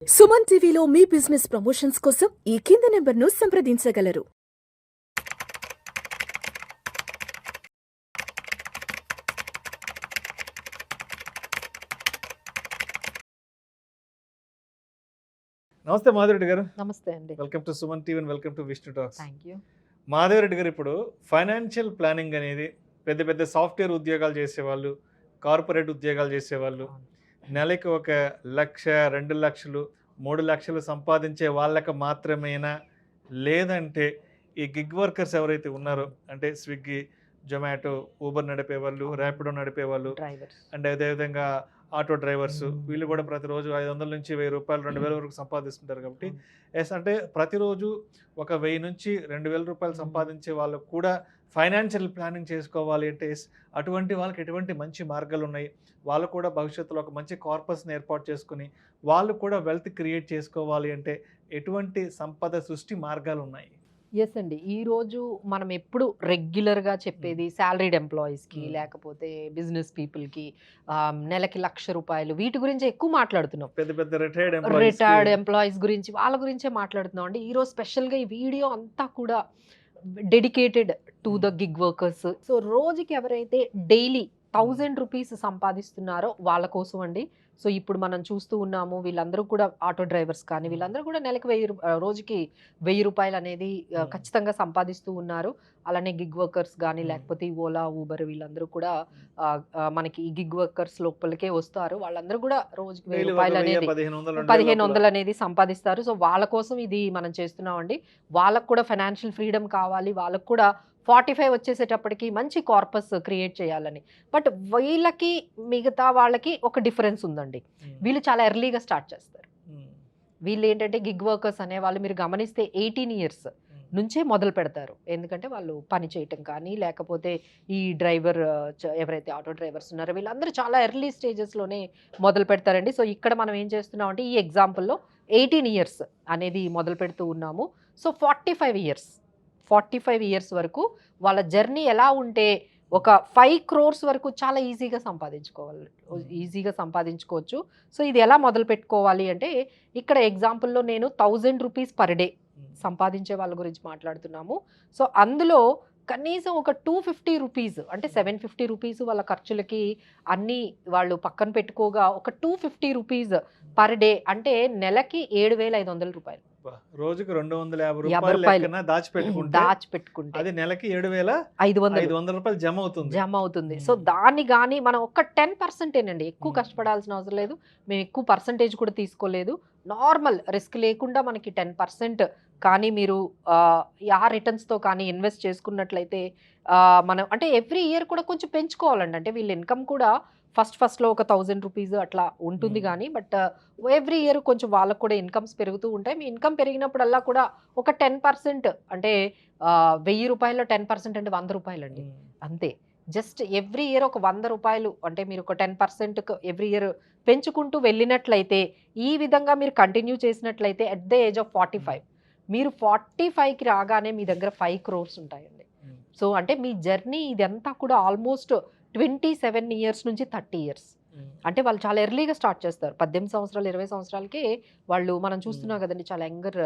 సుమన్ టీవీలో మీ business promotions కోసం ఈ కింది నెంబర్ను సంప్రదించగలరు. నమస్తే మాధవరెడ్డి గారు. నమస్తే అండి. Welcome to Suman TV and welcome to Vishnu talks. Thank you. Madhavareddy గారు, ఇప్పుడు ఫైనాన్షియల్ ప్లానింగ్ అనేది పెద్ద పెద్ద సాఫ్ట్వేర్ ఉద్యోగాలు చేసేవాళ్ళు, కార్పొరేట్ ఉద్యోగాలు చేసేవాళ్ళు, నెలకి 1,00,000, 2,00,000, 3,00,000 సంపాదించే వాళ్ళకి మాత్రమేనా, లేదంటే ఈ గిగ్ వర్కర్స్ ఎవరైతే ఉన్నారో, అంటే స్విగ్గీ, జొమాటో, ఊబర్ నడిపేవాళ్ళు, ర్యాపిడో నడిపేవాళ్ళు, అండ్ అదేవిధంగా ఆటో డ్రైవర్స్, వీళ్ళు కూడా ప్రతిరోజు 500 నుంచి 1,000 రూపాయలు, 2,000 వరకు సంపాదిస్తుంటారు. కాబట్టి ఎస్, అంటే ప్రతిరోజు 1,000 నుంచి 2,000 రూపాయలు సంపాదించే వాళ్ళకు కూడా ఫైనాన్షియల్ ప్లానింగ్ చేసుకోవాలి అంటే అటువంటి వాళ్ళకి ఎటువంటి మంచి మార్గాలు ఉన్నాయి, వాళ్ళు కూడా భవిష్యత్తులో ఒక మంచి కార్పస్ని ఏర్పాటు చేసుకుని వాళ్ళు కూడా వెల్త్ క్రియేట్ చేసుకోవాలి అంటే ఎటువంటి సంపద సృష్టి మార్గాలు ఉన్నాయి? ఎస్ అండి. ఈరోజు మనం ఎప్పుడు రెగ్యులర్గా చెప్పేది శాలరీడ్ ఎంప్లాయీస్కి, లేకపోతే బిజినెస్ పీపుల్కి నెలకి 1,00,000 రూపాయలు, వీటి గురించి ఎక్కువ మాట్లాడుతున్నాం. పెద్ద పెద్ద రిటైర్డ్ ఎంప్లాయీస్ గురించి, వాళ్ళ గురించే మాట్లాడుతున్నాం అండి. ఈరోజు స్పెషల్గా ఈ వీడియో అంతా కూడా dedicated to the gig workers. So రోజుకి ఎవరైతే డైలీ 1,000 రూపీస్ సంపాదిస్తున్నారో వాళ్ళ కోసం అండి. సో ఇప్పుడు మనం చూస్తూ ఉన్నాము, వీళ్ళందరూ కూడా ఆటో డ్రైవర్స్ కానీ వీళ్ళందరూ కూడా నెలకు రోజుకి 1,000 రూపాయలు అనేది ఖచ్చితంగా సంపాదిస్తూ ఉన్నారు. అలానే గిగ్ వర్కర్స్ కానీ, లేకపోతే ఈ ఓలా, ఊబర్, వీళ్ళందరూ కూడా మనకి ఈ గిగ్ వర్కర్స్ లోపలికే వస్తారు. వాళ్ళందరూ కూడా రోజుకి 1,000 రూపాయలు అనేది, 1,500 అనేది సంపాదిస్తారు. సో వాళ్ళ కోసం ఇది మనం చేస్తున్నామండి. వాళ్ళకు కూడా ఫైనాన్షియల్ ఫ్రీడమ్ కావాలి, వాళ్ళకు కూడా 45 వచ్చేసేటప్పటికి మంచి కార్పస్ క్రియేట్ చేయాలని. బట్ వీళ్ళకి మిగతా వాళ్ళకి ఒక డిఫరెన్స్ ఉందండి. వీళ్ళు చాలా ఎర్లీగా స్టార్ట్ చేస్తారు. వీళ్ళు ఏంటంటే గిగ్ వర్కర్స్ అనే వాళ్ళు మీరు గమనిస్తే 18 ఇయర్స్ నుంచే మొదలు పెడతారు. ఎందుకంటే వాళ్ళు పని చేయటం కానీ, లేకపోతే ఈ డ్రైవర్ ఎవరైతే ఆటో డ్రైవర్స్ ఉన్నారో వీళ్ళందరూ చాలా ఎర్లీ స్టేజెస్లోనే మొదలు పెడతారండి. సో ఇక్కడ మనం ఏం చేస్తున్నాం అంటే ఈ ఎగ్జాంపుల్లో 18 ఇయర్స్ అనేది మొదలు పెడుతూ ఉన్నాము. సో 45 ఇయర్స్ వరకు వాళ్ళ జర్నీ ఎలా ఉంటే ఒక 5 crores వరకు చాలా ఈజీగా సంపాదించుకోవచ్చు. సో ఇది ఎలా మొదలు పెట్టుకోవాలి అంటే ఇక్కడ ఎగ్జాంపుల్లో నేను 1,000 రూపీస్ పర్ డే సంపాదించే వాళ్ళ గురించి మాట్లాడుతున్నాము. సో అందులో కనీసం ఒక 250 రూపీస్, అంటే 750 రూపీస్ వాళ్ళ ఖర్చులకి అన్నీ వాళ్ళు పక్కన పెట్టుకోగా ఒక 250 రూపీస్ పర్ డే, అంటే నెలకి 7,500 రూపాయలు. రోజుకి 250 రూపాయలు దాచిపెట్టుకుంటే అది నెలకి 7,500 రూపాయలు జమ అవుతుంది. సో దాన్ని కానీ మనం ఒక 10% ఎక్కువ కష్టపడాల్సిన అవసరం లేదు. మేము ఎక్కువ పర్సంటేజ్ కూడా తీసుకోలేదు. నార్మల్ రిస్క్ లేకుండా మనకి 10% కానీ మీరు ఆ రిటర్న్స్తో కానీ ఇన్వెస్ట్ చేసుకున్నట్లయితే మనం అంటే ఎవ్రీ ఇయర్ కూడా కొంచెం పెంచుకోవాలండి. అంటే వీళ్ళ ఇన్కమ్ కూడా ఫస్ట్లో ఒక 1,000 రూపీస్ అట్లా ఉంటుంది కానీ, బట్ ఎవ్రీ ఇయర్ కొంచెం వాళ్ళకు కూడా ఇన్కమ్స్ పెరుగుతూ ఉంటాయి. మీ ఇన్కమ్ పెరిగినప్పుడల్లా కూడా ఒక 10%, అంటే 1,000 రూపాయల్లో 10% అంటే 100 రూపాయలు అండి, అంతే. జస్ట్ ఎవ్రీ ఇయర్ ఒక 100 రూపాయలు, అంటే మీరు ఒక 10% ఎవ్రీ ఇయర్ పెంచుకుంటూ వెళ్ళినట్లయితే, ఈ విధంగా మీరు కంటిన్యూ చేసినట్లయితే అట్ ద ఏజ్ ఆఫ్ 45 మీరు 45కి రాగానే మీ దగ్గర 5 crores ఉంటాయండి. సో అంటే మీ జర్నీ ఇదంతా కూడా ఆల్మోస్ట్ 27 ఇయర్స్ నుంచి 30 ఇయర్స్, అంటే వాళ్ళు చాలా ఎర్లీగా స్టార్ట్ చేస్తారు. 18 సంవత్సరాలు 20 సంవత్సరాలకే వాళ్ళు మనం చూస్తున్నాం కదండి, చాలా యంగర్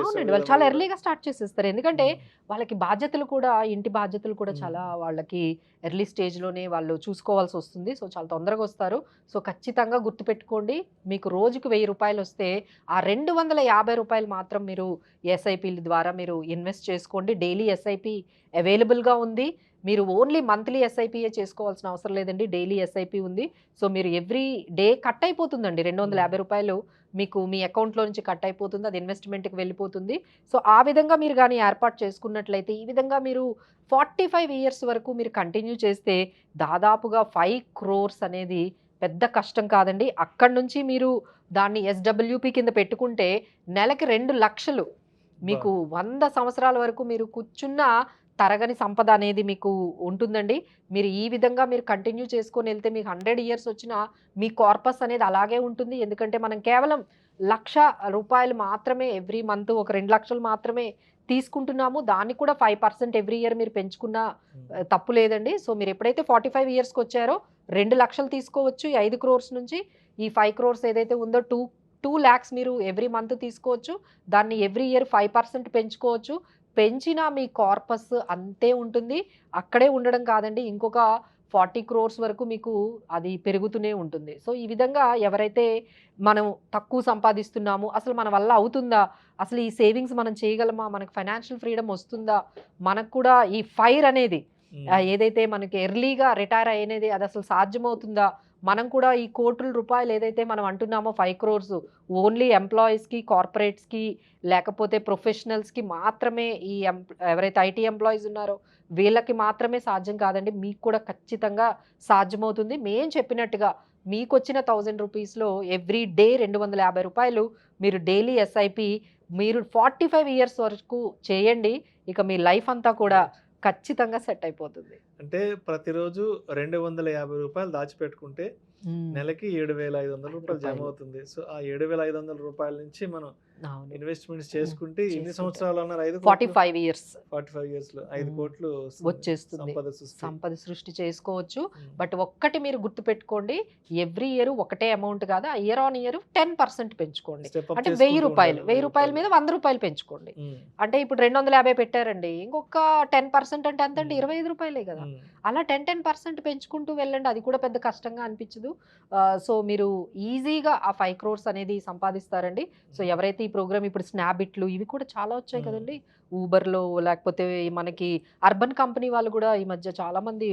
అవునండి, వాళ్ళు చాలా ఎర్లీగా స్టార్ట్ చేసేస్తారు. ఎందుకంటే వాళ్ళకి బాధ్యతలు కూడా, ఇంటి బాధ్యతలు కూడా చాలా వాళ్ళకి ఎర్లీ స్టేజ్లోనే వాళ్ళు చూసుకోవాల్సి వస్తుంది. సో చాలా తొందరగా వస్తారు. సో ఖచ్చితంగా గుర్తుపెట్టుకోండి, మీకు రోజుకు 1,000 రూపాయలు వస్తే ఆ 250 రూపాయలు మాత్రం మీరు ఎస్ఐపీల ద్వారా మీరు ఇన్వెస్ట్ చేసుకోండి. డైలీ ఎస్ఐపి అవైలబుల్గా ఉంది. మీరు ఓన్లీ మంత్లీ ఎస్ఐపిఏ చేసుకోవాల్సిన అవసరం లేదండి, డైలీ ఎస్ఐపి ఉంది. సో మీరు ఎవ్రీ డే కట్ అయిపోతుందండి 250 రూపాయలు మీకు మీ అకౌంట్లో నుంచి కట్ అయిపోతుంది, అది ఇన్వెస్ట్మెంట్కి వెళ్ళిపోతుంది. సో ఆ విధంగా మీరు కానీ ఏర్పాటు చేసుకున్నట్లయితే, ఈ విధంగా మీరు 45 ఇయర్స్ వరకు మీరు కంటిన్యూ చేస్తే దాదాపుగా 5 crores అనేది పెద్ద కష్టం కాదండి. అక్కడి నుంచి మీరు దాన్ని ఎస్డబ్ల్యూపి కింద పెట్టుకుంటే నెలకి 2,00,000 మీకు 100 సంవత్సరాల వరకు మీరు కూర్చున్న తరగని సంపద అనేది మీకు ఉంటుందండి. మీరు ఈ విధంగా మీరు కంటిన్యూ చేసుకొని వెళ్తే మీకు 100 ఇయర్స్ వచ్చినా మీ కార్పస్ అనేది అలాగే ఉంటుంది. ఎందుకంటే మనం కేవలం 1,00,000 రూపాయలు మాత్రమే ఎవ్రీ మంత్, ఒక 2 లక్షలు మాత్రమే తీసుకుంటున్నాము, దానికి కూడా 5% ఎవ్రీ ఇయర్ మీరు పెంచుకున్నా తప్పు లేదండి. సో మీరు ఎప్పుడైతే 45 ఇయర్స్కి వచ్చారో 2 లక్షలు తీసుకోవచ్చు ఈ 5 crores నుంచి. ఈ 5 crores ఏదైతే ఉందో 2 lakhs మీరు ఎవ్రీ మంత్ తీసుకోవచ్చు. దాన్ని ఎవ్రీ ఇయర్ 5% పెంచుకోవచ్చు. పెంచిన మీ కార్పస్ అంతే ఉంటుంది, అక్కడే ఉండడం కాదండి, ఇంకొక 40 crores వరకు మీకు అది పెరుగుతూనే ఉంటుంది. సో ఈ విధంగా ఎవరైతే మనం తక్కువ సంపాదిస్తున్నాము, అసలు మన వల్ల అవుతుందా, అసలు ఈ సేవింగ్స్ మనం చేయగలమా, మనకు ఫైనాన్షియల్ ఫ్రీడమ్ వస్తుందా, మనకు కూడా ఈ ఫైర్ అనేది ఏదైతే మనకి ఎర్లీగా రిటైర్ అయ్యేది అది అసలు సాధ్యమవుతుందా, మనం కూడా ఈ కోట్ల రూపాయలు ఏదైతే మనం అంటున్నామో 5 crores ఓన్లీ ఎంప్లాయీస్కి, కార్పొరేట్స్కి, లేకపోతే ప్రొఫెషనల్స్కి మాత్రమే, ఈ ఎవరైతే ఐటీ ఎంప్లాయీస్ ఉన్నారో వీళ్ళకి మాత్రమే సాధ్యం కాదండి, మీకు కూడా ఖచ్చితంగా సాధ్యమవుతుంది. మేము చెప్పినట్టుగా మీకు వచ్చిన 1000 రూపీస్లో ఎవ్రీ డే 250 రూపాయలు మీరు డైలీ ఎస్ఐపి మీరు 45 ఇయర్స్ వరకు చేయండి. ఇక మీ లైఫ్ అంతా కూడా ఖచ్చితంగా సెట్ అయిపోతుంది. అంటే ప్రతిరోజు 250 రూపాయలు దాచిపెట్టుకుంటే నెలకి 7,500 రూపాయలు జమ అవుతుంది. సో ఆ 7,500 రూపాయల నుంచి మనం ఇన్వెస్ట్మెంట్స్ చేసుకుంటే ఎన్ని సంవత్సరాలు అన్నారు? 45 ఇయర్స్ 45 years లో 5 కోట్లు వచ్చేస్తుంది, సంపద సృష్టి చేసుకోవచ్చు. బట్ ఒక్కటి మీరు గుర్తు పెట్టుకోండి, ఎవ్రీ ఇయర్ ఒకటే అమౌంట్ కాదు, ఇయర్ ఆన్ ఇయర్ 10% పెంచుకోండి. అంటే 1000 రూపాయల మీద 100 రూపాయలు పెంచుకోండి. అంటే ఇప్పుడు 250 పెట్టారండి, ఇంకొక 10% అంటే ఎంత అండి? 25 రూపాయలే కదా. అలా 10% పెంచుకుంటూ వెళ్ళండి, అది కూడా పెద్ద కష్టంగా అనిపించదు. సో మీరు ఈజీగా ఆ 5 crores అనేది సంపాదిస్తారండి. సో ఎవరైతే ఈ ప్రోగ్రామ్ ఇప్పుడు స్నాబిట్లు ఇవి కూడా చాలా వచ్చాయి కదండి, ఊబర్లో, లేకపోతే మనకి అర్బన్ కంపెనీ వాళ్ళు కూడా ఈ మధ్య చాలా మంది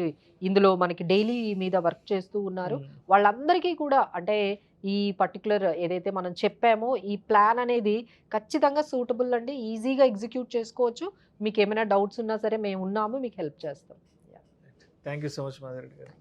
ఇందులో మనకి డైలీ మీద వర్క్ చేస్తూ ఉన్నారు. వాళ్ళందరికీ కూడా అంటే ఈ పర్టికులర్ ఏదైతే మనం చెప్పామో ఈ ప్లాన్ అనేది ఖచ్చితంగా సూటబుల్ అండి, ఈజీగా ఎగ్జిక్యూట్ చేసుకోవచ్చు. మీకు ఏమైనా డౌట్స్ ఉన్నా సరే మేము ఉన్నాము, మీకు హెల్ప్ చేస్తాం. Thank you so much Madhavi గారు.